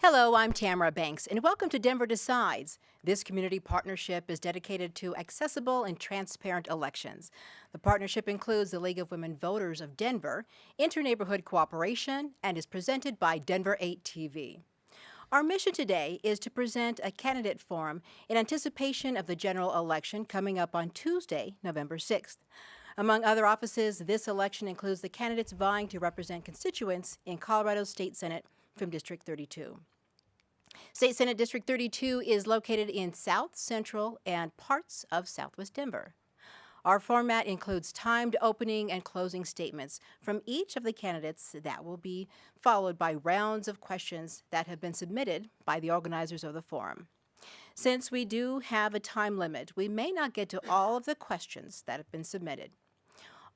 Hello, I'm Tamara Banks, and welcome to Denver Decides. This community partnership is dedicated to accessible and transparent elections. The partnership includes the League of Women Voters of Denver, Interneighborhood Cooperation, and is presented by Denver 8 TV. Our mission today is to present a candidate forum in anticipation of the general election coming up on Tuesday, November 6th. Among other offices, this election includes the candidates vying to represent constituents in Colorado State Senate from District 32. State Senate District 32 is located in South Central and parts of Southwest Denver. Our format includes timed opening and closing statements from each of the candidates that will be followed by rounds of questions that have been submitted by the organizers of the forum. Since we do have a time limit, we may not get to all of the questions that have been submitted.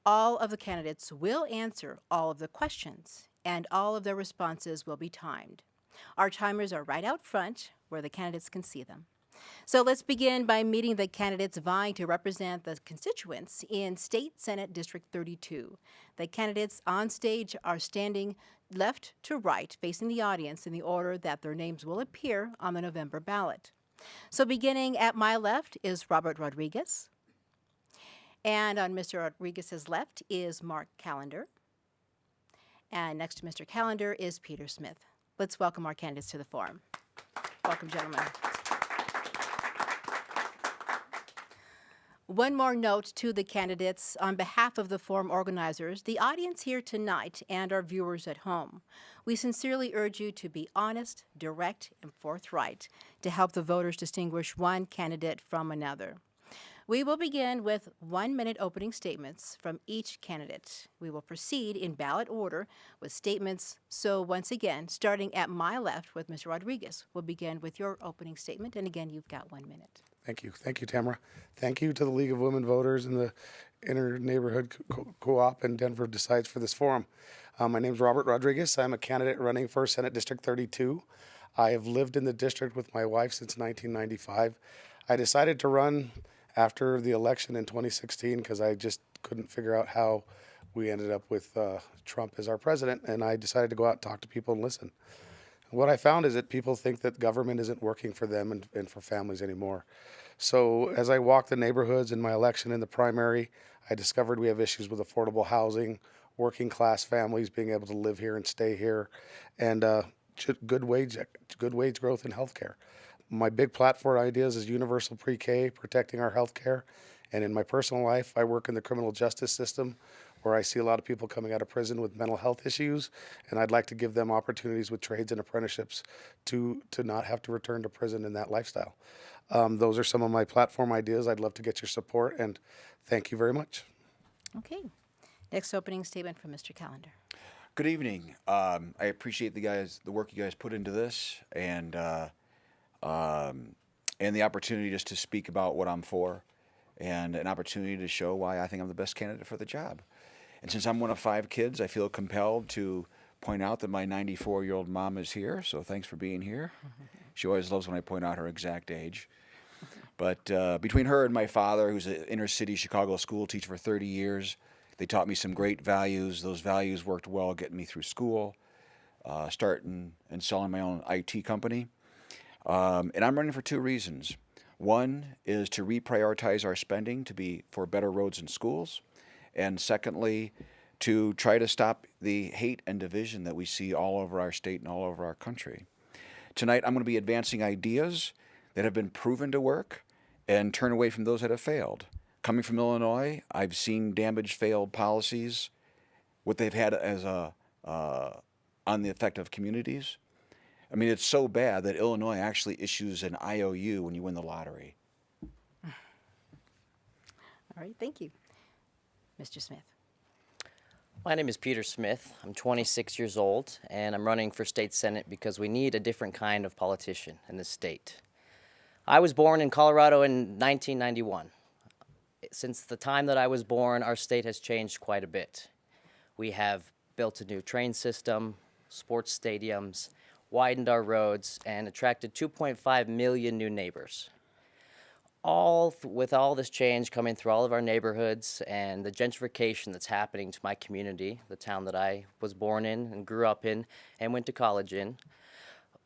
All of the candidates will answer all of the questions, and all of their responses will be timed. Our timers are right out front where the candidates can see them. So let's begin by meeting the candidates vying to represent the constituents in State Senate District 32. The candidates on stage are standing left to right, facing the audience in the order that their names will appear on the November ballot. So beginning at my left is Robert Rodriguez. And on Mr. Rodriguez's left is Mark Callender. And next to Mr. Callender is Peter Smith. Let's welcome our candidates to the forum. Welcome, gentlemen. One more note to the candidates on behalf of the forum organizers, the audience here tonight, and our viewers at home. We sincerely urge you to be honest, direct, and forthright to help the voters distinguish one candidate from another. We will begin with 1-minute opening statements from each candidate. We will proceed in ballot order with statements. So once again, starting at my left with Mr. Rodriguez, we'll begin with your opening statement. And again, you've got 1 minute. Thank you. Thank you, Tamara. Thank you to the League of Women Voters and the Interneighborhood Co-op and Denver Decides for this forum. My name is Robert Rodriguez. I'm a candidate running for Senate District 32. I have lived in the district with my wife since 1995. I decided to run after the election in 2016 because I just couldn't figure out how we ended up with Trump as our president, and I decided to go out and talk to people and listen. What I found is that people think that government isn't working for them and for families anymore. So as I walked the neighborhoods in my election in the primary, I discovered we have issues with affordable housing, working class families being able to live here and stay here, and good wage growth in healthcare. My big platform ideas is universal pre-K, protecting our health care. And in my personal life, I work in the criminal justice system where I see a lot of people coming out of prison with mental health issues. And I'd like to give them opportunities with trades and apprenticeships to not have to return to prison in that lifestyle. Those are some of my platform ideas. I'd love to get your support, and thank you very much. Okay. Next opening statement from Mr. Callender. Good evening. I appreciate the work you guys put into this, and the opportunity just to speak about what I'm for, and an opportunity to show why I think I'm the best candidate for the job. And since I'm one of 5 kids, I feel compelled to point out that my 94-year-old mom is here, so thanks for being here. She always loves when I point out her exact age. But between her and my father, who's an inner-city Chicago school teacher for 30 years, they taught me some great values. Those values worked well getting me through school, starting and selling my own IT company. And I'm running for 2 reasons. One is to reprioritize our spending to be for better roads and schools. And secondly, to try to stop the hate and division that we see all over our state and all over our country. Tonight, I'm going to be advancing ideas that have been proven to work and turn away from those that have failed. Coming from Illinois, I've seen damaged, failed policies, what they've had as on the effect of communities. I mean, it's so bad that Illinois actually issues an IOU when you win the lottery. All right, thank you. Mr. Smith. My name is Peter Smith. I'm 26 years old, and I'm running for state senate because we need a different kind of politician in this state. I was born in Colorado in 1991. Since the time that I was born, our state has changed quite a bit. We have built a new train system, sports stadiums, widened our roads, and attracted 2.5 million new neighbors. With all this change coming through all of our neighborhoods and the gentrification that's happening to my community, the town that I was born in and grew up in and went to college in,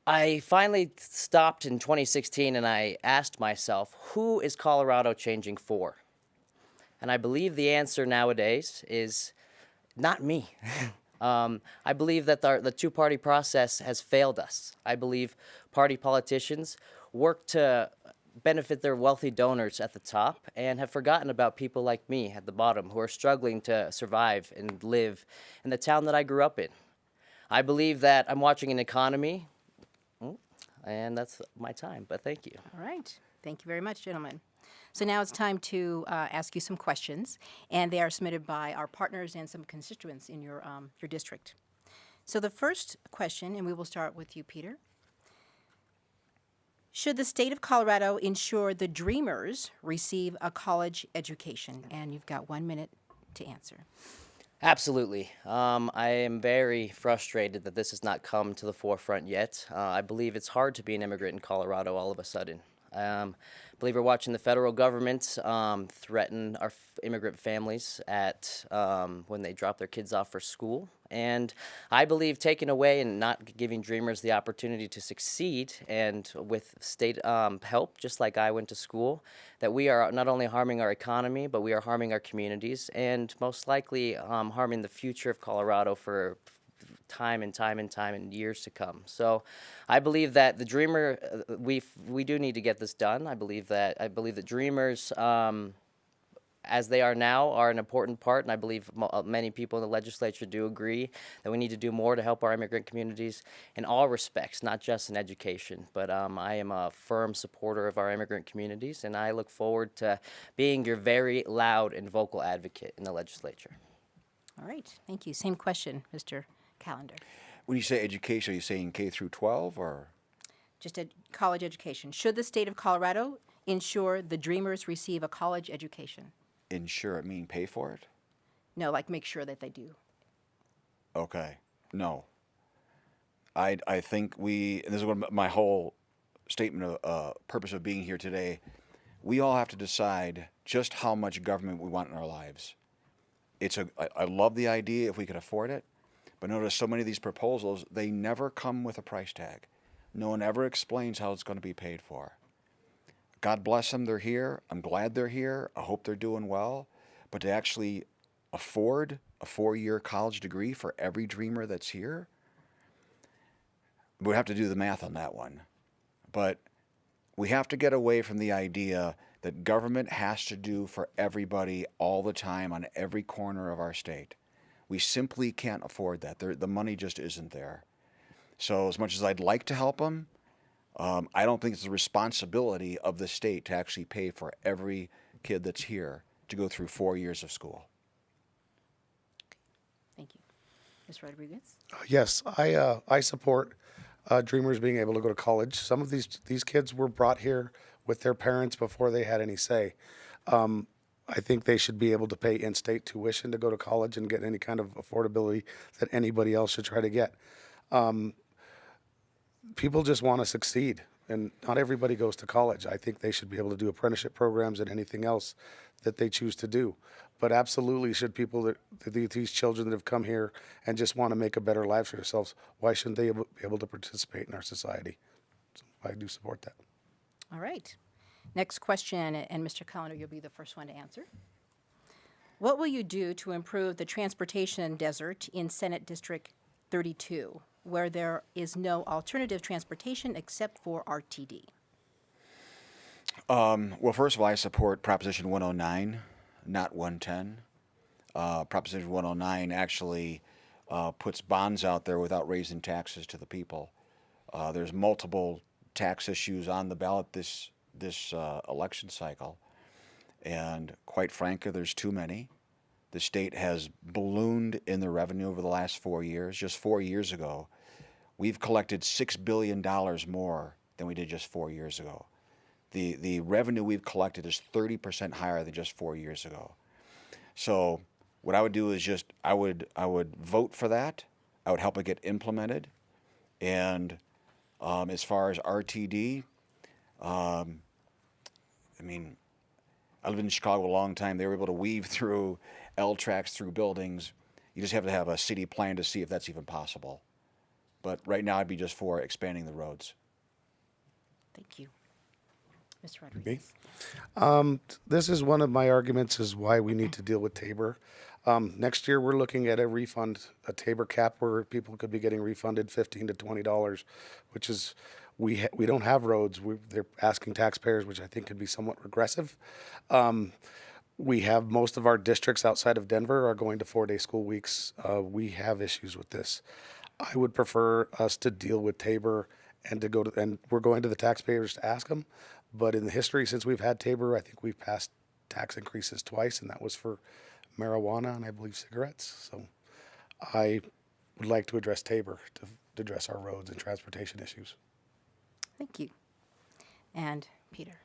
I finally stopped in 2016 and I asked myself, who is Colorado changing for? And I believe the answer nowadays is not me. I believe that the two-party process has failed us. I believe party politicians work to benefit their wealthy donors at the top and have forgotten about people like me at the bottom who are struggling to survive and live in the town that I grew up in. I believe that I'm watching an economy, and that's my time, but thank you. All right. Thank you very much, gentlemen. So now it's time to ask you some questions, and they are submitted by our partners and some constituents in your district. So the first question, and we will start with you, Peter. Should the state of Colorado ensure the Dreamers receive a college education? And you've got 1 minute to answer. Absolutely. I am very frustrated that this has not come to the forefront yet. I believe it's hard to be an immigrant in Colorado all of a sudden. I believe we're watching the federal government threaten our immigrant families at when they drop their kids off for school. And I believe taking away and not giving Dreamers the opportunity to succeed, and with state help, just like I went to school, that we are not only harming our economy, but we are harming our communities, and most likely harming the future of Colorado for time and years to come. So I believe that the Dreamer, we do need to get this done. I believe that Dreamers, as they are now, are an important part, and I believe many people in the legislature do agree that we need to do more to help our immigrant communities in all respects, not just in education. But I am a firm supporter of our immigrant communities, and I look forward to being your very loud and vocal advocate in the legislature. All right. Thank you. Same question, Mr. Callender. When you say education, are you saying K through 12 or? Just a college education. Should the state of Colorado ensure the Dreamers receive a college education? Insure it, mean pay for it? No, like make sure that they do. Okay, no. I think and this is what my whole statement of purpose of being here today, we all have to decide just how much government we want in our lives. I love the idea if we could afford it, but notice so many of these proposals, they never come with a price tag. No one ever explains how it's going to be paid for. God bless them, they're here. I'm glad they're here. I hope they're doing well. But to actually afford a 4-year college degree for every Dreamer that's here, we'll have to do the math on that one. But we have to get away from the idea that government has to do for everybody all the time on every corner of our state. We simply can't afford that. The money just isn't there. So as much as I'd like to help them, I don't think it's the responsibility of the state to actually pay for every kid that's here to go through 4 years of school. Thank you. Ms. Rodriguez? Yes, I support Dreamers being able to go to college. Some of these kids were brought here with their parents before they had any say. I think they should be able to pay in-state tuition to go to college and get any kind of affordability that anybody else should try to get. People just want to succeed, and not everybody goes to college. I think they should be able to do apprenticeship programs and anything else that they choose to do. But absolutely, should people these children that have come here and just want to make a better life for themselves, why shouldn't they be able to participate in our society? So I do support that. All right. Next question, and Mr. Callender, you'll be the first one to answer. What will you do to improve the transportation desert in Senate District 32, where there is no alternative transportation except for RTD? Well, first of all, I support Proposition 109, not 110. Proposition 109 actually puts bonds out there without raising taxes to the people. There's multiple tax issues on the ballot this election cycle, and quite frankly, there's too many. The state has ballooned in the revenue over the last 4 years. Just 4 years ago, we've collected $6 billion more than we did just 4 years ago. The revenue we've collected is 30% higher than just 4 years ago. So what I would do is I would vote for that. I would help it get implemented. And as far as RTD, I mean, I lived in Chicago a long time. They were able to weave through L tracks through buildings. You just have to have a city plan to see if that's even possible. But right now, I'd be just for expanding the roads. Thank you. Mr. Rodriguez. This is one of my arguments is why we need to deal with Tabor. Next year, we're looking at a Tabor cap where people could be getting refunded $15 to $20, which is, we don't have roads. They're asking taxpayers, which I think could be somewhat regressive. We have most of our districts outside of Denver are going to 4-day school weeks. We have issues with this. I would prefer us to deal with Tabor and we're going to the taxpayers to ask them. But in the history since we've had Tabor, I think we've passed tax increases twice, and that was for marijuana and I believe cigarettes. So I would like to address Tabor to address our roads and transportation issues. Thank you. And Peter.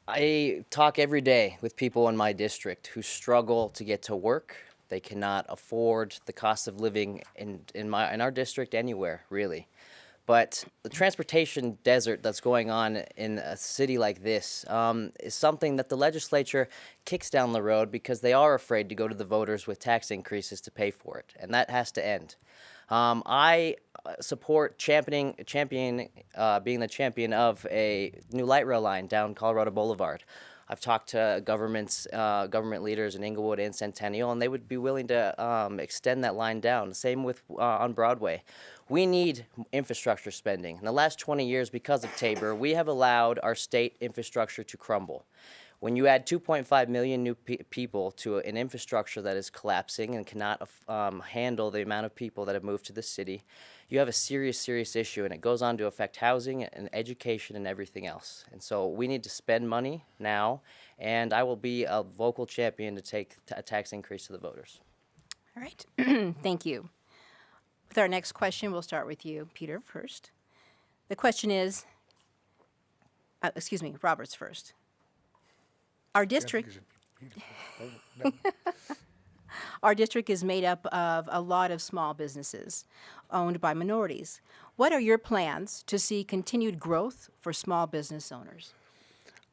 I talk every day with people in my district who struggle to get to work. They cannot afford the cost of living in our district anywhere, really. But the transportation desert that's going on in a city like this is something that the legislature kicks down the road because they are afraid to go to the voters with tax increases to pay for it, and that has to end. I support being the champion of a new light rail line down Colorado Boulevard. I've talked to government leaders in Inglewood and Centennial, and they would be willing to extend that line down. Same with on Broadway. We need infrastructure spending. In the last 20 years, because of Tabor, we have allowed our state infrastructure to crumble. When you add 2.5 million new people to an infrastructure that is collapsing and cannot handle the amount of people that have moved to the city, you have a serious, serious issue, and it goes on to affect housing and education and everything else. And so we need to spend money now, and I will be a vocal champion to take a tax increase to the voters. All right. Thank you. With our next question, we'll start with you, Peter, first. The question is, Robert's first. Our district is made up of a lot of small businesses owned by minorities. What are your plans to see continued growth for small business owners?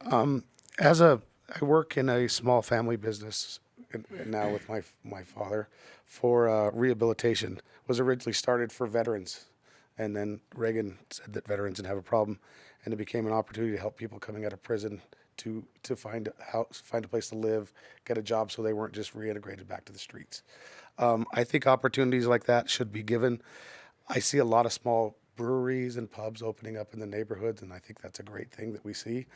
I work in a small family business now with my father for rehabilitation. Was originally started for veterans, and then Reagan said that veterans didn't have a problem, and it became an opportunity to help people coming out of prison to find a place to live, get a job, so they weren't just reintegrated back to the streets. I think opportunities like that should be given. I see a lot of small breweries and pubs opening up in the neighborhoods, and I think that's a great thing that we see.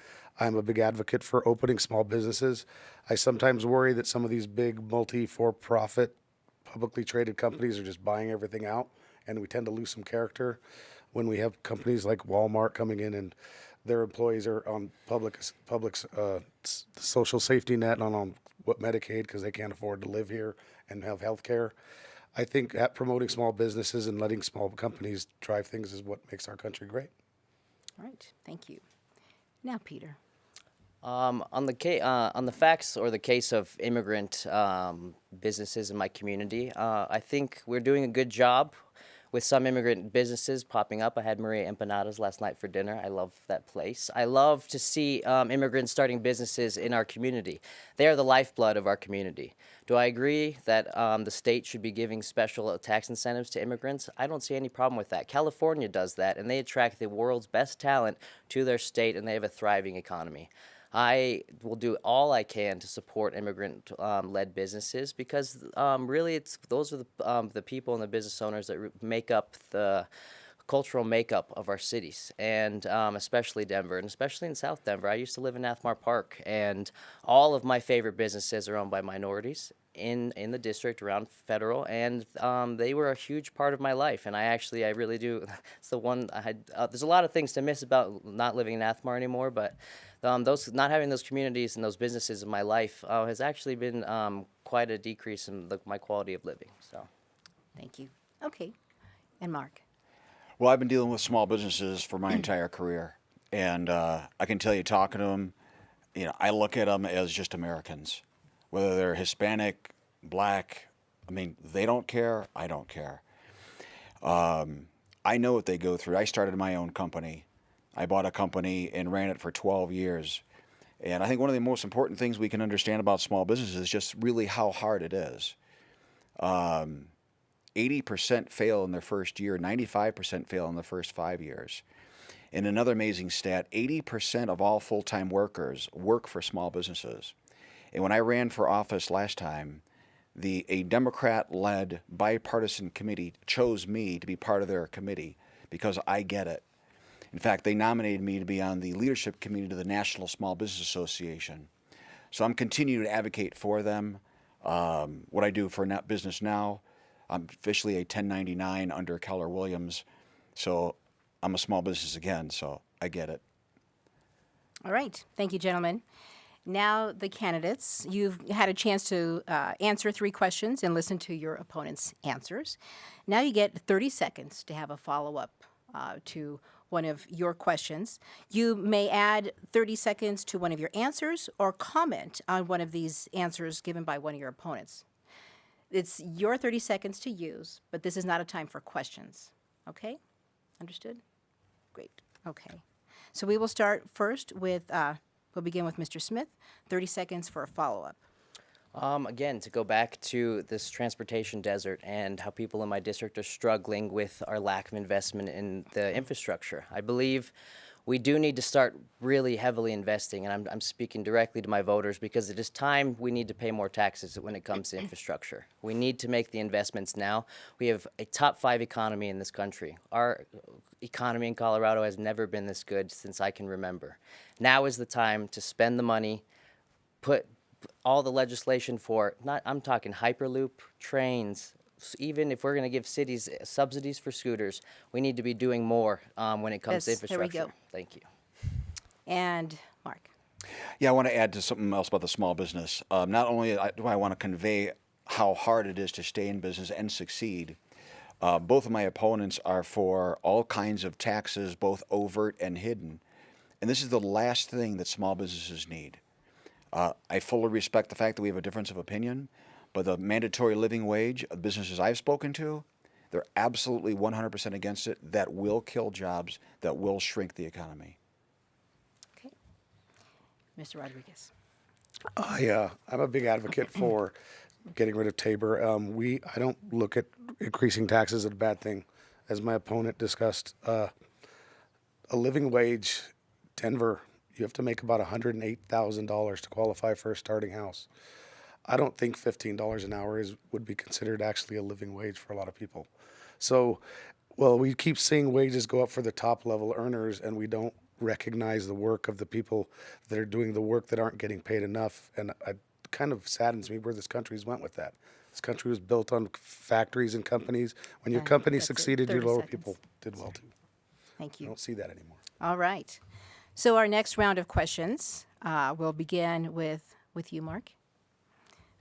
I'm a big advocate for opening small businesses. I sometimes worry that some of these big for-profit publicly traded companies are just buying everything out, and we tend to lose some character when we have companies like Walmart coming in and their employees are on public's social safety net and on Medicaid because they can't afford to live here and have health care. I think that promoting small businesses and letting small companies drive things is what makes our country great. All right. Thank you. Now, Peter. On the facts or the case of immigrant businesses in my community, I think we're doing a good job with some immigrant businesses popping up. I had Maria Empanadas last night for dinner. I love that place. I love to see immigrants starting businesses in our community. They are the lifeblood of our community. Do I agree that the state should be giving special tax incentives to immigrants? I don't see any problem with that. California does that, and they attract the world's best talent to their state, and they have a thriving economy. I will do all I can to support immigrant-led businesses because really those are the people and the business owners that make up the cultural makeup of our cities, and especially Denver, and especially in South Denver. I used to live in Nathmar Park, and all of my favorite businesses are owned by minorities in the district around Federal, and they were a huge part of my life, and I really do. It's the one I had. There's a lot of things to miss about not living in Nathmar anymore, but not having those communities and those businesses in my life has actually been quite a decrease in my quality of living. So, Thank you. Okay. And Mark. Well, I've been dealing with small businesses for my entire career, and I can tell you, talking to them, I look at them as just Americans, whether they're Hispanic, Black. I mean, they don't care. I don't care. I know what they go through. I started my own company. I bought a company and ran it for 12 years. And I think one of the most important things we can understand about small businesses is just really how hard it is. 80% fail in their first year, 95% fail in the first 5 years. And another amazing stat, 80% of all full-time workers work for small businesses. And when I ran for office last time, a Democrat-led bipartisan committee chose me to be part of their committee because I get it. In fact, they nominated me to be on the leadership committee to the National Small Business Association. So I'm continuing to advocate for them. What I do for business now, I'm officially a 1099 under Keller Williams. So I'm a small business again, so I get it. All right. Thank you, gentlemen. Now, the candidates, you've had a chance to answer 3 questions and listen to your opponent's answers. Now you get 30 seconds to have a follow-up to one of your questions. You may add 30 seconds to one of your answers or comment on one of these answers given by one of your opponents. It's your 30 seconds to use, but this is not a time for questions. Okay? Understood? Great. Okay. So we will start first with, we'll begin with Mr. Smith. 30 seconds for a follow-up. Again, to go back to this transportation desert and how people in my district are struggling with our lack of investment in the infrastructure. I believe we do need to start really heavily investing, and I'm speaking directly to my voters because it is time we need to pay more taxes when it comes to infrastructure. We need to make the investments now. We have a top 5 economy in this country. Our economy in Colorado has never been this good since I can remember. Now is the time to spend the money, put all the legislation for, I'm talking Hyperloop, trains, even if we're going to give cities subsidies for scooters, we need to be doing more when it comes to Yes, there we infrastructure. go. Thank you. And Mark. Yeah, I want to add to something else about the small business. Not only do I want to convey how hard it is to stay in business and succeed, both of my opponents are for all kinds of taxes, both overt and hidden. And this is the last thing that small businesses need. I fully respect the fact that we have a difference of opinion, but the mandatory living wage of businesses I've spoken to, they're absolutely 100% against it. That will kill jobs, that will shrink the economy. Okay. Mr. Rodriguez. I'm a big advocate for getting rid of Tabor. I don't look at increasing taxes as a bad thing. As my opponent discussed, a living wage, Denver, you have to make about $108,000 to qualify for a starting house. I don't think $15 an hour would be considered actually a living wage for a lot of people. So, we keep seeing wages go up for the top level earners, and we don't recognize the work of the people that are doing the work that aren't getting paid enough. And it kind of saddens me where this country's went with that. This country was built on factories and companies. When your company that's it. succeeded, your 30 lower seconds. people did well too. Thank I you. don't see that anymore. All right. So our next round of questions will begin with you, Mark.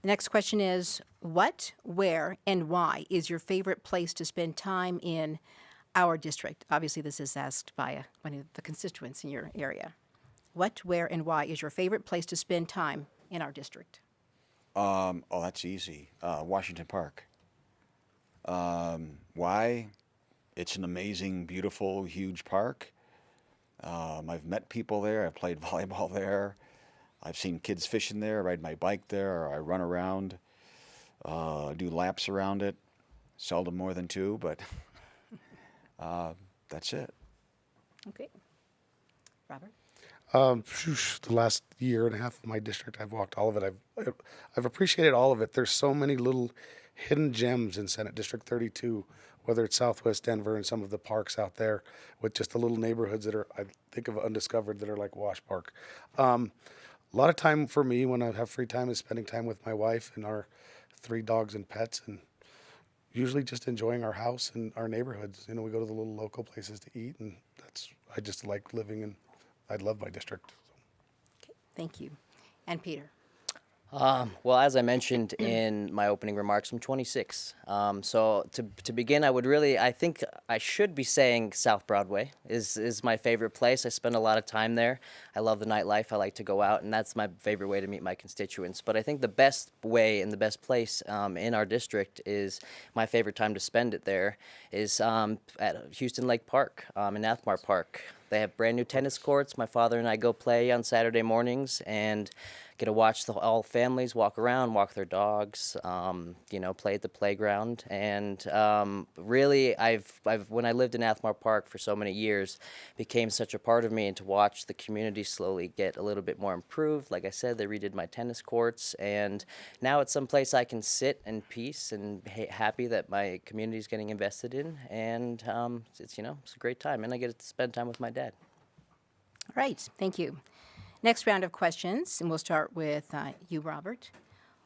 The next question is, what, where, and why is your favorite place to spend time in our district? Obviously, this is asked by one of the constituents in your area. What, where, and why is your favorite place to spend time in our district? That's easy. Washington Park. Why? It's an amazing, beautiful, huge park. I've met people there. I've played volleyball there. I've seen kids fishing there. I ride my bike there, or I run around, do laps around it. Seldom more than 2, but that's it. Okay. Robert? The last year and a half of my district, I've walked all of it. I've appreciated all of it. There's so many little hidden gems in Senate District 32, whether it's Southwest Denver and some of the parks out there with just the little neighborhoods that are, I think of undiscovered, that are like Wash Park. A lot of time for me when I have free time is spending time with my wife and our 3 dogs and pets, and usually just enjoying our house and our neighborhoods. We go to the little local places to eat, and I just like living, and I love my district. Okay. Thank you. And Peter? Well, as I mentioned in my opening remarks, I'm 26. So to begin, I think I should be saying South Broadway is my favorite place. I spend a lot of time there. I love the nightlife. I like to go out, and that's my favorite way to meet my constituents. But I think the best way and the best place in our district is my favorite time to spend it there is at Houston Lake Park in Athmar Park. They have brand new tennis courts. My father and I go play on Saturday mornings and get to watch all families walk around, walk their dogs, play at the playground. And really, when I lived in Athmar Park for so many years, became such a part of me, and to watch the community slowly get a little bit more improved. Like I said, they redid my tennis courts, and now it's someplace I can sit in peace and happy that my community is getting invested in. And it's a great time, and I get to spend time with my dad. All right, thank you. Next round of questions, and we'll start with you, Robert.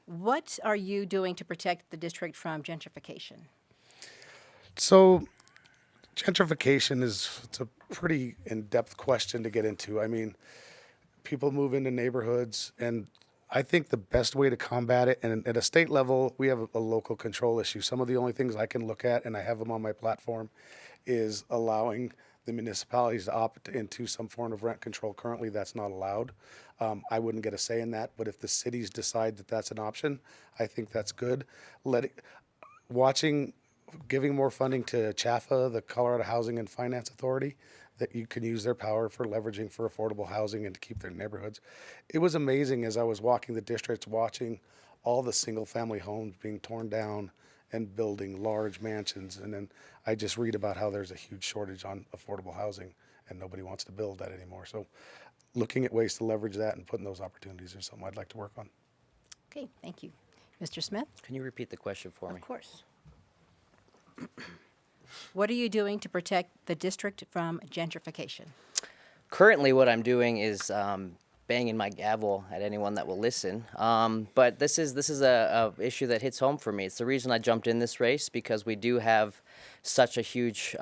What are you doing to protect the district from gentrification? So, gentrification it's a pretty in-depth question to get into. I mean, people move into neighborhoods, and I think the best way to combat it, and at a state level, we have a local control issue. Some of the only things I can look at, and I have them on my platform, is allowing the municipalities to opt into some form of rent control. Currently, that's not allowed. I wouldn't get a say in that, but if the cities decide that that's an option, I think that's good. Giving more funding to CHAFA, the Colorado Housing and Finance Authority, that you can use their power for leveraging for affordable housing and to keep their neighborhoods. It was amazing as I was walking the districts, watching all the single-family homes being torn down and building large mansions. And then I just read about how there's a huge shortage on affordable housing and nobody wants to build that anymore. So looking at ways to leverage that and putting those opportunities is something I'd like to work on. Okay, thank you. Mr. Smith? Can you repeat the question for me? Of course. What are you doing to protect the district from gentrification? Currently, what I'm doing is banging my gavel at anyone that will listen. But this is a issue that hits home for me. It's the reason I jumped in this race, because we do have such a huge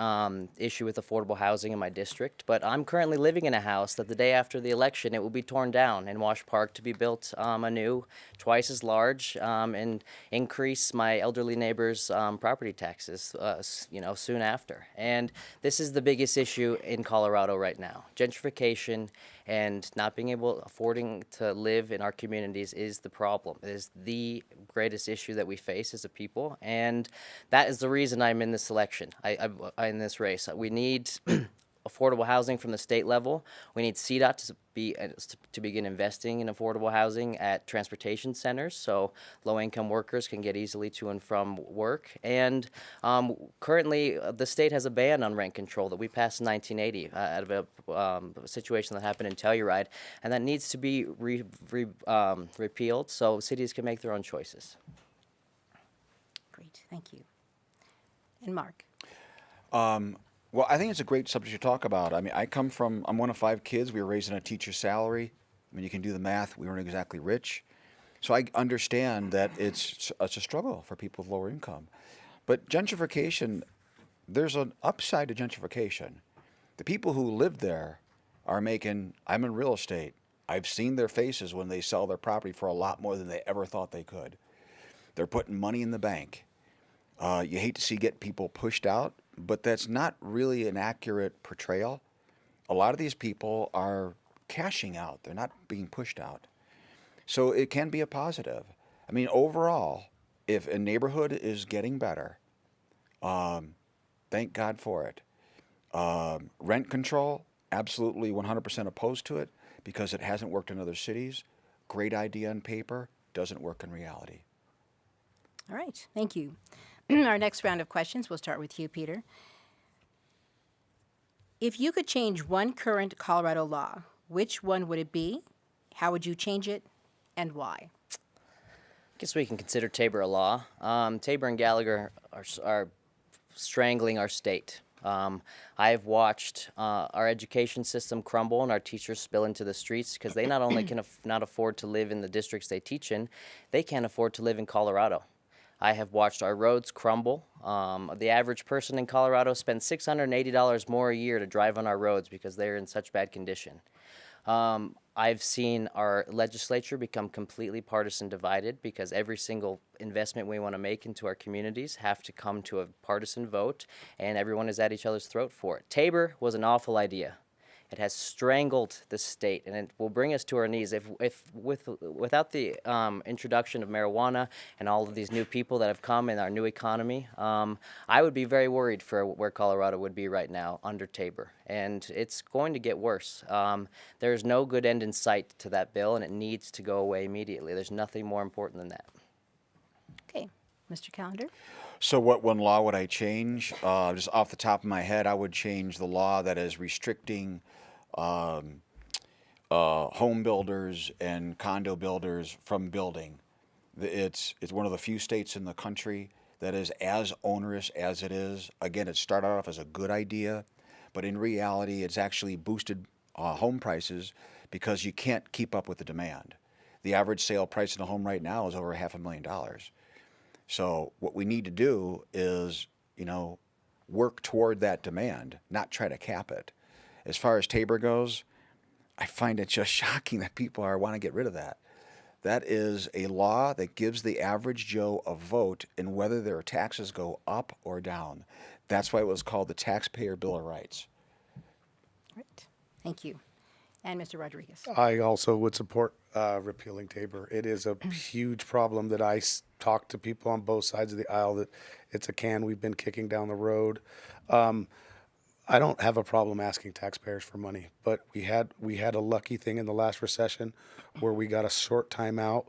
issue with affordable housing in my district. But I'm currently living in a house that the day after the election, it will be torn down in Wash Park to be built anew, twice as large, and increase my elderly neighbors' property taxes, soon after. And this is the biggest issue in Colorado right now. Gentrification and not being affording to live in our communities is the problem. It is the greatest issue that we face as a people, and that is the reason I'm in this election. I in this race. We need affordable housing from the state level. We need CDOT to begin investing in affordable housing at transportation centers, so low-income workers can get easily to and from work. And currently, the state has a ban on rent control that we passed in 1980 out of a situation that happened in Telluride, and that needs to be repealed so cities can make their own choices. Great, thank you. And Mark? Well, I think it's a great subject to talk about. I mean, I'm one of 5 kids. We were raised on a teacher's salary. I mean, you can do the math. We weren't exactly rich. So I understand that it's a struggle for people with lower income. But gentrification, there's an upside to gentrification. The people who live there are I'm in real estate. I've seen their faces when they sell their property for a lot more than they ever thought they could. They're putting money in the bank. You hate to see people pushed out, but that's not really an accurate portrayal. A lot of these people are cashing out. They're not being pushed out. So it can be a positive. I mean, overall, if a neighborhood is getting better, thank God for it. Rent control, absolutely 100% opposed to it because it hasn't worked in other cities. Great idea on paper, doesn't work in reality. All right, thank you. Our next round of questions, we'll start with you, Peter. If you could change one current Colorado law, which one would it be? How would you change it, and why? I guess we can consider Tabor a law. Tabor and Gallagher are strangling our state. I've watched our education system crumble and our teachers spill into the streets because they not only can not afford to live in the districts they teach in, they can't afford to live in Colorado. I have watched our roads crumble. The average person in Colorado spends $680 more a year to drive on our roads because they're in such bad condition. I've seen our legislature become completely partisan divided because every single investment we want to make into our communities have to come to a partisan vote, and everyone is at each other's throat for it. Tabor was an awful idea. It has strangled the state, and it will bring us to our knees. Without the introduction of marijuana and all of these new people that have come in our new economy, I would be very worried for where Colorado would be right now under Tabor, and it's going to get worse. There's no good end in sight to that bill, and it needs to go away immediately. There's nothing more important than that. Okay, Mr. Calendar. So what one law would I change? Just off the top of my head, I would change the law that is restricting home builders and condo builders from building. It's one of the few states in the country that is as onerous as it is. Again, it started off as a good idea, but in reality, it's actually boosted home prices because you can't keep up with the demand. The average sale price in a home right now is over $500,000. So what we need to do is, work toward that demand, not try to cap it. As far as Tabor goes, I find it just shocking that people want to get rid of that. That is a law that gives the average Joe a vote in whether their taxes go up or down. That's why it was called the Taxpayer Bill of Rights. Right. Thank you. And Mr. Rodriguez. I also would support repealing Tabor. It is a huge problem that I talk to people on both sides of the aisle that it's a can we've been kicking down the road. I don't have a problem asking taxpayers for money, but we had a lucky thing in the last recession where we got a short time out.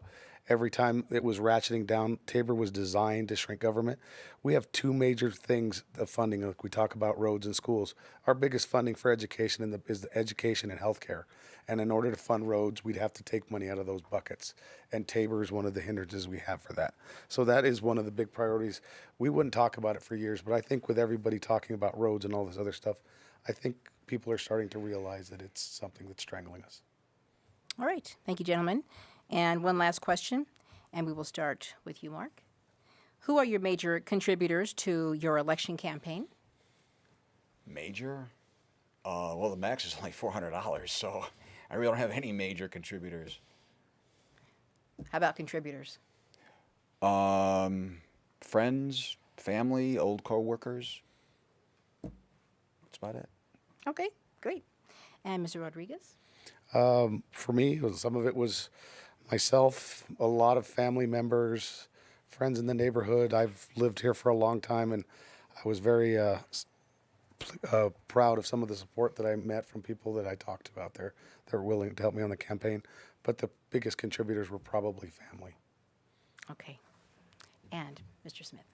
Every time it was ratcheting down, Tabor was designed to shrink government. We have two major things of funding. Like we talk about roads and schools. Our biggest funding for education is the education and healthcare. And in order to fund roads, we'd have to take money out of those buckets. And Tabor is one of the hindrances we have for that. So that is one of the big priorities. We wouldn't talk about it for years, but I think with everybody talking about roads and all this other stuff, I think people are starting to realize that it's something that's strangling us. All right. Thank you, gentlemen. And one last question, and we will start with you, Mark. Who are your major contributors to your election campaign? Major? Well, the max is only $400, so I really don't have any major contributors. How about contributors? Friends, family, old coworkers. That's about it. Okay, great. And Mr. Rodriguez? For me, some of it was myself, a lot of family members, friends in the neighborhood. I've lived here for a long time, and I was very proud of some of the support that I met from people that I talked to out there that were willing to help me on the campaign. But the biggest contributors were probably family. Okay. And Mr. Smith?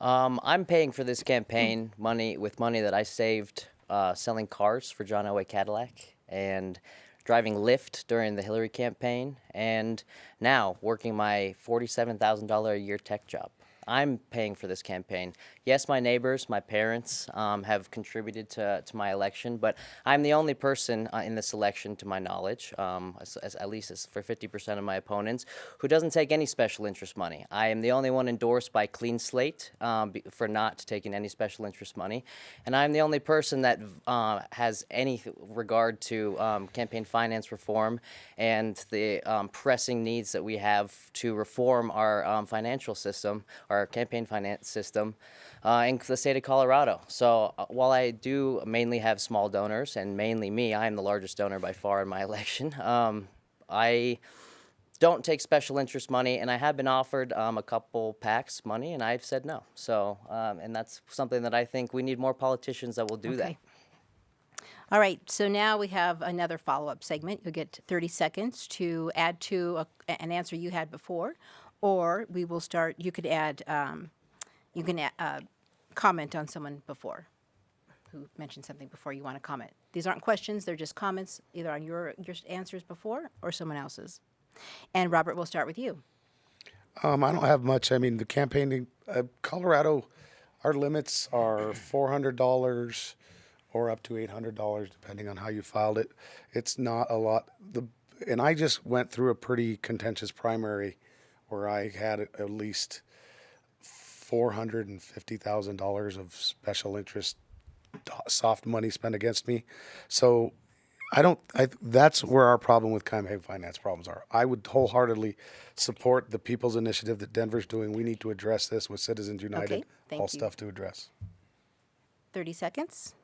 I'm paying for this campaign with money that I saved selling cars for John Elway Cadillac and driving Lyft during the Hillary campaign, and now working my $47,000 a year tech job. I'm paying for this campaign. Yes, my neighbors, my parents have contributed to my election, but I'm the only person in this election, to my knowledge, at least as for 50% of my opponents, who doesn't take any special interest money. I am the only one endorsed by Clean Slate for not taking any special interest money, and I'm the only person that has any regard to campaign finance reform and the pressing needs that we have to reform our financial system, our campaign finance system in the state of Colorado. So while I do mainly have small donors, and mainly me, I am the largest donor by far in my election, I don't take special interest money, and I have been offered a couple PACs money, and I've said no. So, and that's something that I think we need more politicians that will do that. Okay. All right, so now we have another follow-up segment. You'll get 30 seconds to add to an answer you had before, or we will start, you could add, comment on someone before who mentioned something before you want to comment. These aren't questions, they're just comments either on your answers before or someone else's. And Robert, we'll start with you. I don't have much. I mean, the campaigning, Colorado, our limits are $400 or up to $800, depending on how you filed it. It's not a lot. And I just went through a pretty contentious primary where I had at least $450,000 of special interest soft money spent against me. So that's where our problem with campaign finance problems are. I would wholeheartedly support the People's Initiative that Denver's doing. We need to address this with Citizens United. Okay, thank all you. stuff to address. 30 seconds.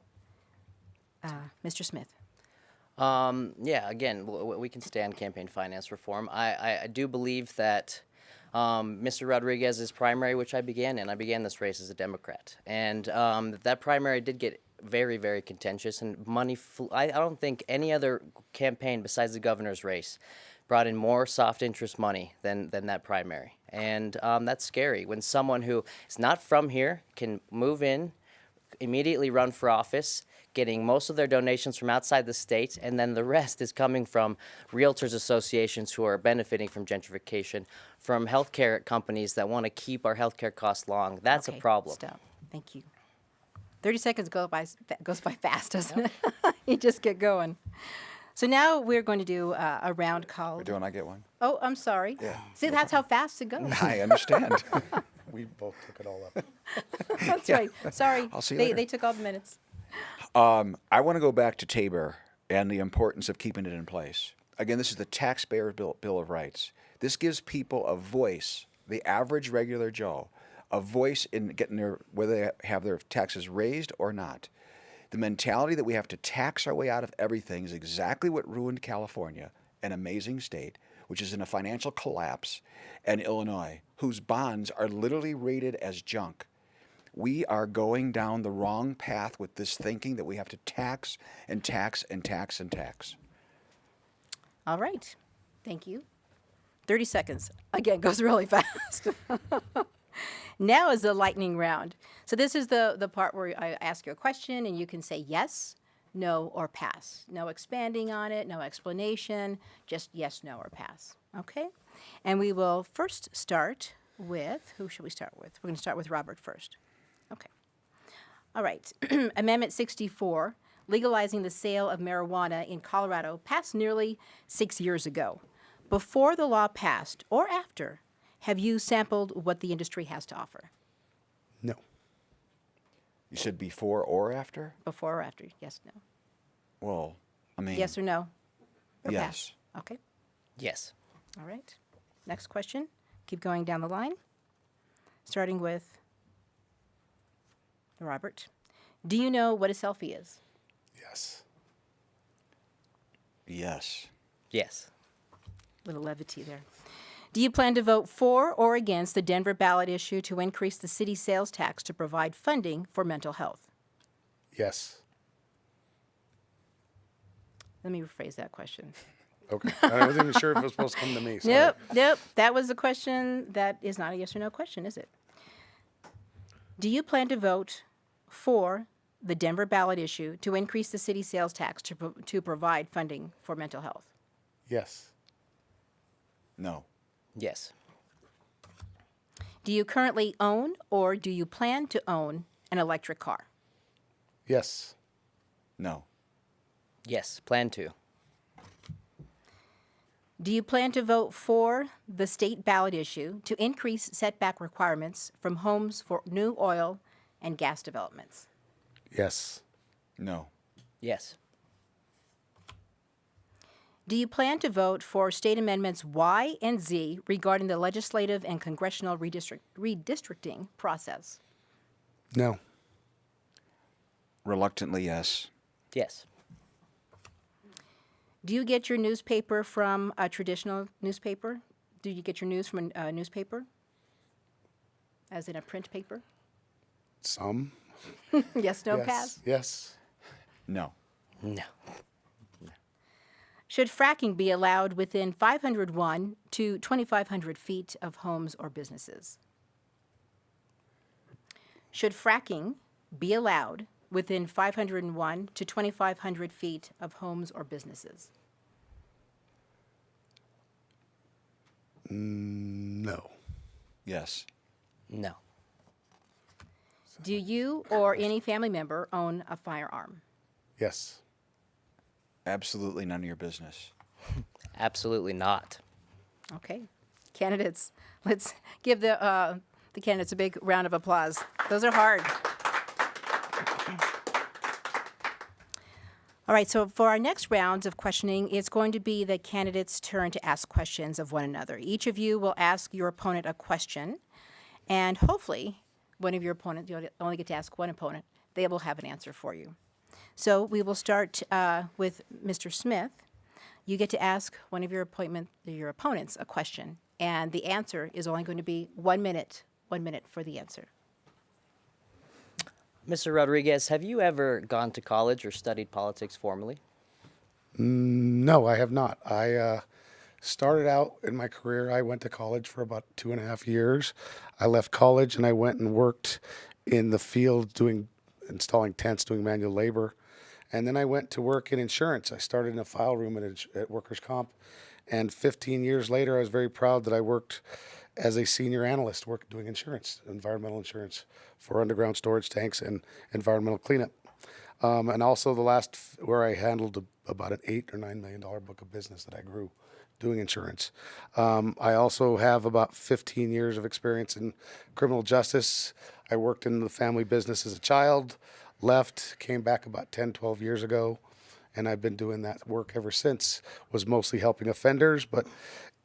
Mr. Smith. Yeah, again, we can stand campaign finance reform. I do believe that Mr. Rodriguez's primary, which I began in, I began this race as a Democrat. And that primary did get very, very contentious, and money I don't think any other campaign besides the governor's race brought in more soft interest money than that primary. And that's scary when someone who is not from here can move in, immediately run for office, getting most of their donations from outside the state, and then the rest is coming from realtors associations who are benefiting from gentrification, from healthcare companies that want to keep our healthcare costs long. That's Okay, a problem. Stop. Thank you. 30 seconds goes by fast, doesn't it? You just get going. So now we're going to do a round called. Don't I get one? Oh, I'm sorry. Yeah. See, that's how fast it goes. I understand. We both took it all up. That's right. Sorry. I'll see you they, later. they took all the minutes. I want to go back to Tabor and the importance of keeping it in place. Again, this is the Taxpayer Bill of Rights. This gives people a voice, the average regular Joe, a voice in getting whether they have their taxes raised or not. The mentality that we have to tax our way out of everything is exactly what ruined California, an amazing state, which is in a financial collapse, and Illinois, whose bonds are literally rated as junk. We are going down the wrong path with this thinking that we have to tax and tax and tax and tax. All right. Thank you. 30 seconds. Again, goes really fast. Now is the lightning round. So this is the part where I ask you a question and you can say yes, no, or pass. No expanding on it, no explanation, just yes, no, or pass. Okay? And we will first start with, who should we start with? We're going to start with Robert first. Okay. All right. Amendment 64, legalizing the sale of marijuana in Colorado, passed nearly 6 years ago. Before the law passed or after, have you sampled what the industry has to offer? No. You said before or after? Before or after? Yes, no. Well, I mean, Yes or no? Or yes. pass? Okay. Yes. All right. Next question. Keep going down the line. Starting with Robert. Do you know what a selfie is? Yes. Yes. Yes. Little levity there. Do you plan to vote for or against the Denver ballot issue to increase the city sales tax to provide funding for mental health? Yes. Let me rephrase that question. Okay. I wasn't even sure if it was supposed to come to me. Sorry. Nope. That was a question that is not a yes or no question, is it? Do you plan to vote for the Denver ballot issue to increase the city sales tax to provide funding for mental health? Yes. No. Yes. Do you currently own or do you plan to own an electric car? Yes. No. Yes. Plan to. Do you plan to vote for the state ballot issue to increase setback requirements from homes for new oil and gas developments? Yes. No. Yes. Do you plan to vote for state amendments Y and Z regarding the legislative and congressional redistricting process? No. Reluctantly, yes. Yes. Do you get your newspaper from a traditional newspaper? Do you get your news from a newspaper? As in a print paper? Some. Yes, no, yes. pass? Yes. No. No. Should fracking be allowed within 501 to 2,500 feet of homes or businesses? Should fracking be allowed within 501 to 2,500 feet of homes or businesses? No. Yes. No. Do you or any family member own a firearm? Yes. Absolutely none of your business. Absolutely not. Okay. Candidates, let's give the candidates a big round of applause. Those are hard. All right, so for our next round of questioning, it's going to be the candidates' turn to ask questions of one another. Each of you will ask your opponent a question, and hopefully one of your opponents, you only get to ask one opponent, they will have an answer for you. So we will start with Mr. Smith. You get to ask one of your opponents a question, and the answer is only going to be 1 minute. 1 minute for the answer. Mr. Rodriguez, have you ever gone to college or studied politics formally? No, I have not. I started out in my career, I went to college for about 2.5 years. I left college and I went and worked in the field installing tents, doing manual labor. And then I went to work in insurance. I started in a file room at Workers' Comp. And 15 years later, I was very proud that I worked as a senior analyst, doing insurance, environmental insurance for underground storage tanks and environmental cleanup. And also where I handled about an $8 or $9 million book of business that I grew doing insurance. I also have about 15 years of experience in criminal justice. I worked in the family business as a child, left, came back about 10, 12 years ago, and I've been doing that work ever since. Was mostly helping offenders, but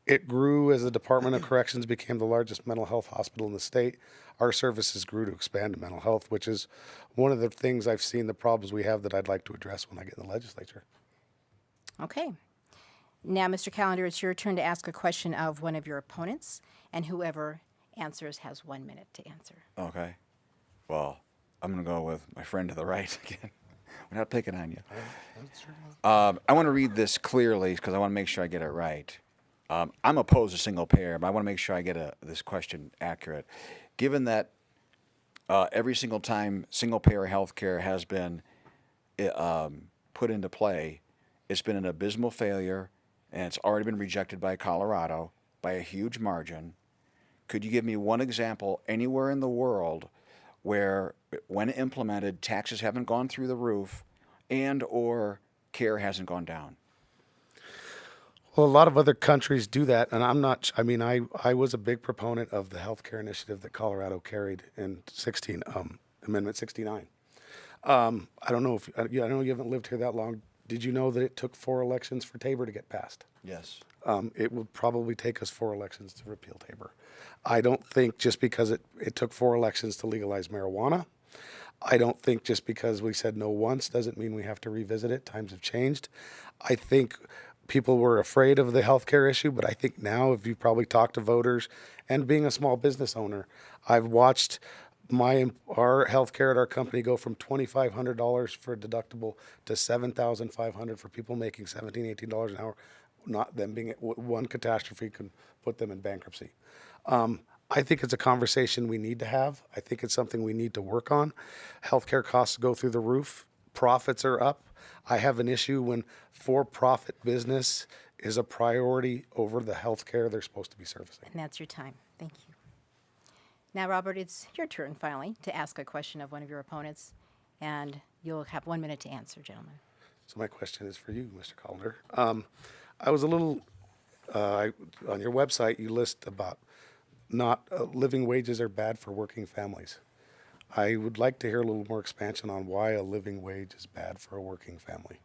it grew as the Department of Corrections became the largest mental health hospital in the state. Our services grew to expand to mental health, which is one of the things I've seen, the problems we have that I'd like to address when I get in the legislature. Okay. Now, Mr. Callender, it's your turn to ask a question of one of your opponents, and whoever answers has 1 minute to answer. Okay. Well, I'm going to go with my friend to the right again. We're not picking on you. I want to read this clearly because I want to make sure I get it right. I'm opposed to single payer, but I want to make sure I get this question accurate. Given that every single time single payer health care has been put into play, it's been an abysmal failure, and it's already been rejected by Colorado by a huge margin. Could you give me one example anywhere in the world where, when implemented, taxes haven't gone through the roof and or care hasn't gone down? Well, a lot of other countries do that, and I was a big proponent of the healthcare initiative that Colorado carried in Amendment 69. I don't know I know you haven't lived here that long. Did you know that it took 4 elections for Tabor to get passed? Yes. It will probably take us 4 elections to repeal Tabor. I don't think just because it took 4 elections to legalize marijuana, I don't think just because we said no once doesn't mean we have to revisit it. Times have changed. I think people were afraid of the healthcare issue, but I think now, if you probably talk to voters, and being a small business owner, I've watched our healthcare at our company go from $2,500 for a deductible to $7,500 for people making $17, $18 an hour. Not them being one catastrophe can put them in bankruptcy. I think it's a conversation we need to have. I think it's something we need to work on. Healthcare costs go through the roof. Profits are up. I have an issue when for-profit business is a priority over the healthcare they're supposed to be servicing. And that's your time. Thank you. Now, Robert, it's your turn finally to ask a question of one of your opponents, and you'll have 1 minute to answer, gentlemen. So my question is for you, Mr. Calder. I was a little, on your website, you list about living wages are bad for working families. I would like to hear a little more expansion on why a living wage is bad for a working family.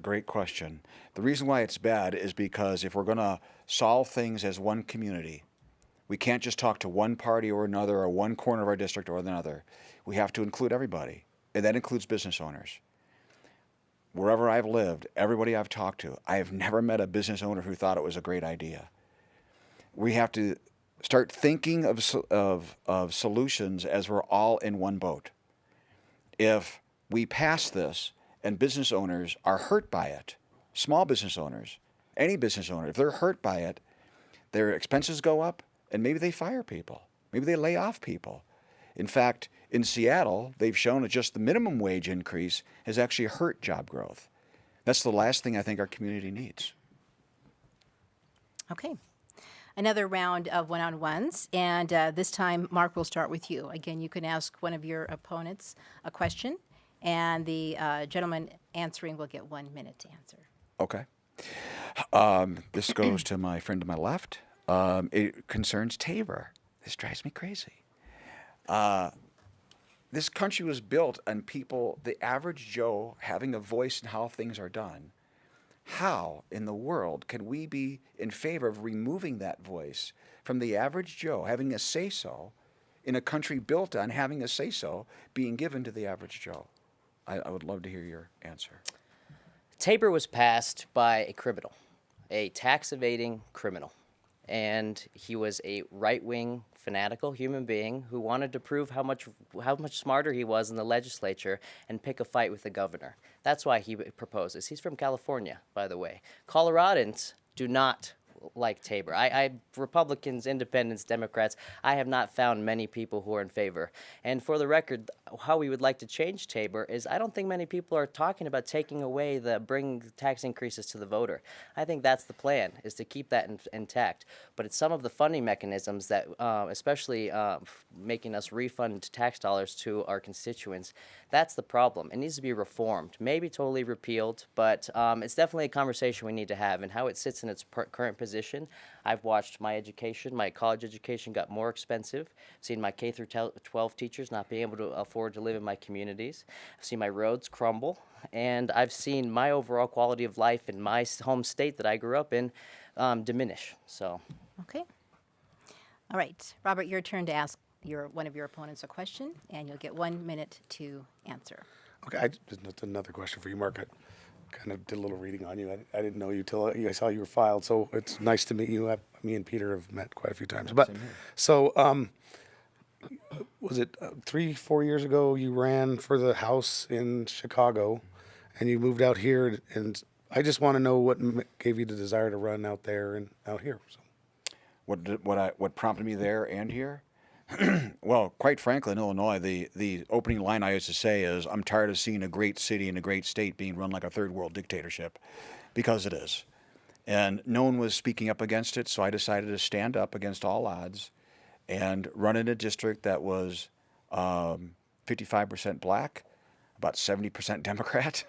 Great question. The reason why it's bad is because if we're going to solve things as one community, we can't just talk to one party or another or one corner of our district or another. We have to include everybody, and that includes business owners. Wherever I've lived, everybody I've talked to, I have never met a business owner who thought it was a great idea. We have to start thinking of solutions as we're all in one boat. If we pass this and business owners are hurt by it, small business owners, any business owner, if they're hurt by it, their expenses go up and maybe they fire people. Maybe they lay off people. In fact, in Seattle, they've shown that just the minimum wage increase has actually hurt job growth. That's the last thing I think our community needs. Okay. Another round of one-on-ones, and this time, Mark, we'll start with you. Again, you can ask one of your opponents a question, and the gentleman answering will get 1 minute to answer. Okay. This goes to my friend to my left. It concerns Tabor. This drives me crazy. This country was built on people, the average Joe, having a voice in how things are done. How in the world can we be in favor of removing that voice from the average Joe having a say-so in a country built on having a say-so being given to the average Joe? I would love to hear your answer. Tabor was passed by a criminal, a tax evading criminal. And he was a right-wing fanatical human being who wanted to prove how much smarter he was in the legislature and pick a fight with the governor. That's why he proposes. He's from California, by the way. Coloradans do not like Tabor. Republicans, Independents, Democrats, I have not found many people who are in favor. And for the record, how we would like to change Tabor is I don't think many people are talking about taking away bring tax increases to the voter. I think that's the plan, is to keep that intact. But it's some of the funding mechanisms that, especially making us refund tax dollars to our constituents, that's the problem. It needs to be reformed, maybe totally repealed, but it's definitely a conversation we need to have. And how it sits in its current position, I've watched my college education got more expensive. I've seen my K through 12 teachers not being able to afford to live in my communities. I've seen my roads crumble, and I've seen my overall quality of life in my home state that I grew up in diminish. So. Okay. All right, Robert, your turn to ask one of your opponents a question, and you'll get 1 minute to answer. Okay, just another question for you, Mark. I kind of did a little reading on you. I didn't know you till I saw you were filed, so it's nice to meet you. Me and Peter have met quite a few times. But so, was it 3-4 years ago you ran for the House in Chicago, and you moved out here? And I just want to know what gave you the desire to run out there and out here. So. What prompted me there and here? Well, quite frankly, in Illinois, the opening line I used to say is, I'm tired of seeing a great city and a great state being run like a third world dictatorship, because it is. And no one was speaking up against it, so I decided to stand up against all odds and run in a district that was 55% black, about 70% Democrat,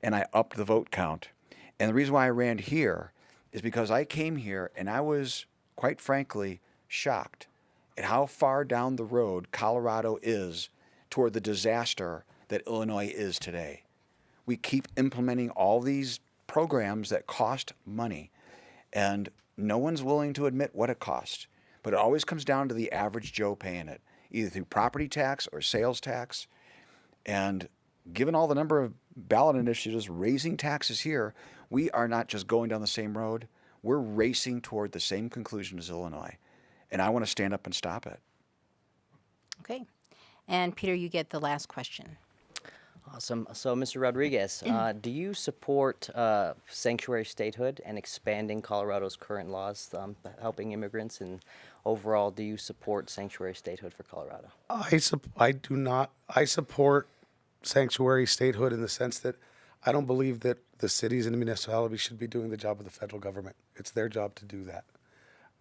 and I upped the vote count. And the reason why I ran here is because I came here and I was, quite frankly, shocked at how far down the road Colorado is toward the disaster that Illinois is today. We keep implementing all these programs that cost money, and no one's willing to admit what it costs. But it always comes down to the average Joe paying it, either through property tax or sales tax. And given all the number of ballot initiatives raising taxes here, we are not just going down the same road, we're racing toward the same conclusion as Illinois. And I want to stand up and stop it. Okay. And Peter, you get the last question. Awesome. So, Mr. Rodriguez, do you support sanctuary statehood and expanding Colorado's current laws, helping immigrants, and overall, do you support sanctuary statehood for Colorado? I do not. I support sanctuary statehood in the sense that I don't believe that the cities and the municipalities should be doing the job of the federal government. It's their job to do that.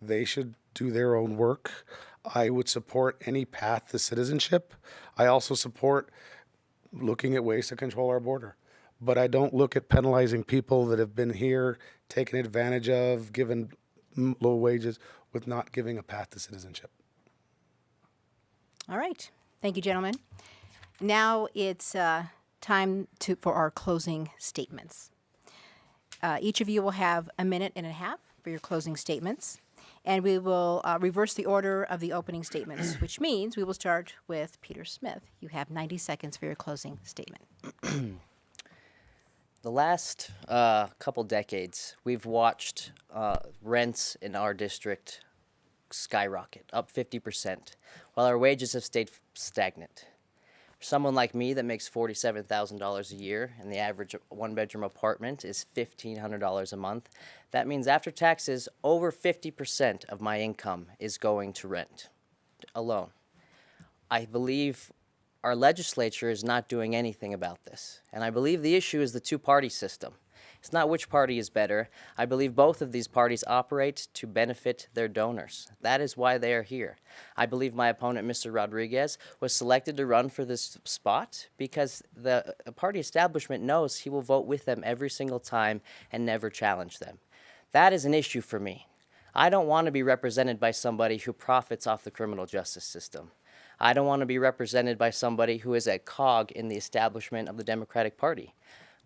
They should do their own work. I would support any path to citizenship. I also support looking at ways to control our border. But I don't look at penalizing people that have been here, taken advantage of, given low wages, with not giving a path to citizenship. All right. Thank you, gentlemen. Now it's time for our closing statements. Each of you will have 1.5 minutes for your closing statements. And we will reverse the order of the opening statements, which means we will start with Peter Smith. You have 90 seconds for your closing statement. The last couple decades, we've watched rents in our district skyrocket, up 50%, while our wages have stayed stagnant. For someone like me that makes $47,000 a year and the average one-bedroom apartment is $1,500 a month, that means after taxes, over 50% of my income is going to rent alone. I believe our legislature is not doing anything about this, and I believe the issue is the two-party system. It's not which party is better. I believe both of these parties operate to benefit their donors. That is why they are here. I believe my opponent, Mr. Rodriguez, was selected to run for this spot because the party establishment knows he will vote with them every single time and never challenge them. That is an issue for me. I don't want to be represented by somebody who profits off the criminal justice system. I don't want to be represented by somebody who is a cog in the establishment of the Democratic Party.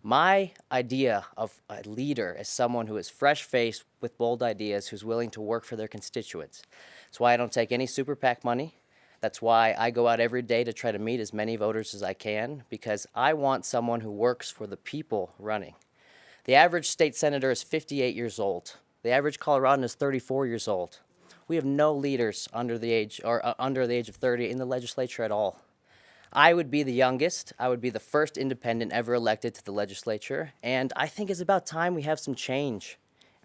My idea of a leader is someone who is fresh-faced with bold ideas, who's willing to work for their constituents. That's why I don't take any super PAC money. That's why I go out every day to try to meet as many voters as I can, because I want someone who works for the people running. The average state senator is 58 years old. The average Coloradan is 34 years old. We have no leaders under the age of 30 in the legislature at all. I would be the youngest. I would be the first independent ever elected to the legislature, and I think it's about time we have some change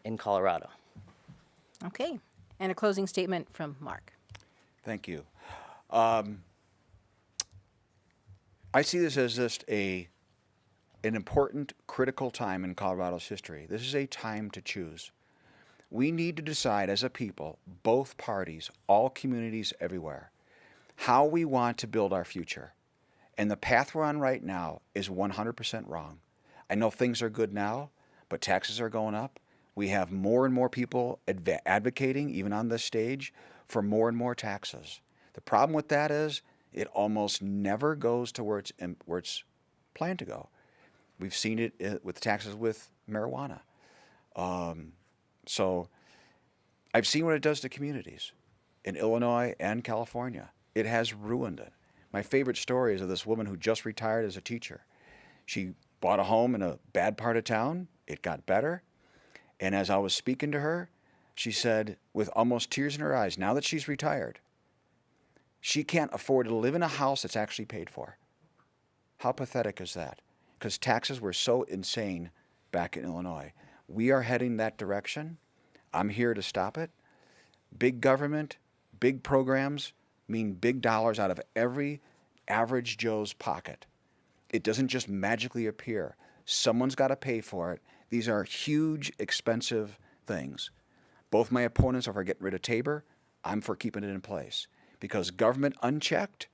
in Colorado. Okay. And a closing statement from Mark. Thank you. I see this as just an important, critical time in Colorado's history. This is a time to choose. We need to decide as a people, both parties, all communities everywhere, how we want to build our future. And the path we're on right now is 100% wrong. I know things are good now, but taxes are going up. We have more and more people advocating, even on this stage, for more and more taxes. The problem with that is it almost never goes to where it's planned to go. We've seen it with taxes with marijuana. So I've seen what it does to communities in Illinois and California. It has ruined it. My favorite story is of this woman who just retired as a teacher. She bought a home in a bad part of town. It got better. And as I was speaking to her, she said, with almost tears in her eyes, now that she's retired, she can't afford to live in a house that's actually paid for. How pathetic is that? Because taxes were so insane back in Illinois. We are heading that direction. I'm here to stop it. Big government, big programs mean big dollars out of every average Joe's pocket. It doesn't just magically appear. Someone's got to pay for it. These are huge, expensive things. Both my opponents are for getting rid of Tabor. I'm for keeping it in place. Because government unchecked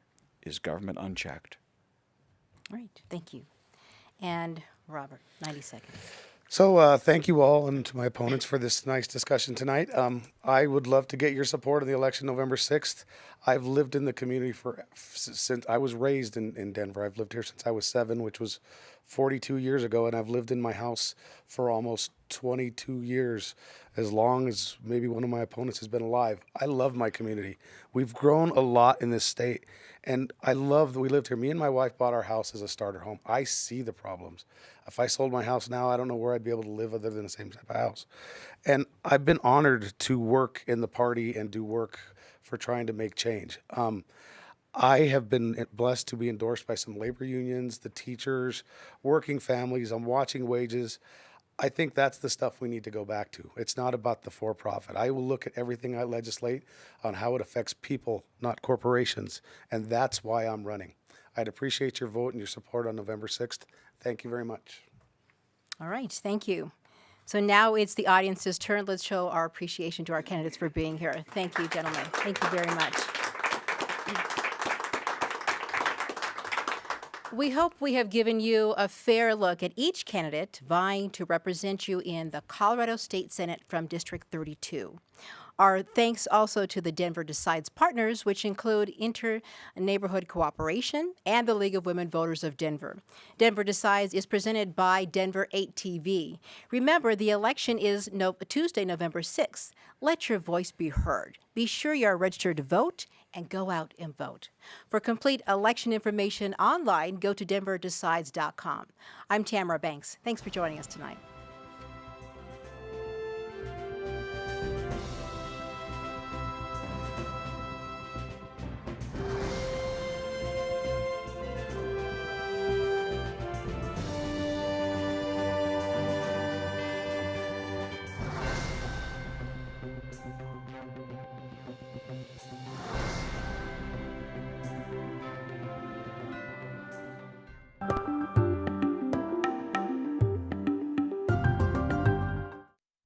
is government unchecked. All right. Thank you. And Robert, 90 seconds. So thank you all and to my opponents for this nice discussion tonight. I would love to get your support in the election November 6th. I've lived in the community since I was raised in Denver. I've lived here since I was 7, which was 42 years ago, and I've lived in my house for almost 22 years, as long as maybe one of my opponents has been alive. I love my community. We've grown a lot in this state, and I love that we lived here. Me and my wife bought our house as a starter home. I see the problems. If I sold my house now, I don't know where I'd be able to live other than the same type of house. And I've been honored to work in the party and do work for trying to make change. I have been blessed to be endorsed by some labor unions, the teachers, working families. I'm watching wages. I think that's the stuff we need to go back to. It's not about the for-profit. I will look at everything I legislate on how it affects people, not corporations, and that's why I'm running. I'd appreciate your vote and your support on November 6th. Thank you very much. All right. Thank you. So now it's the audience's turn. Let's show our appreciation to our candidates for being here. Thank you, gentlemen. Thank you very much. We hope we have given you a fair look at each candidate vying to represent you in the Colorado State Senate from District 32. Our thanks also to the Denver Decides partners, which include Inter-Neighborhood Cooperation and the League of Women Voters of Denver. Denver Decides is presented by Denver 8 TV. Remember, the election is Tuesday, November 6th. Let your voice be heard. Be sure you are registered to vote and go out and vote. For complete election information online, go to denverdecides.com. I'm Tamara Banks. Thanks for joining us tonight.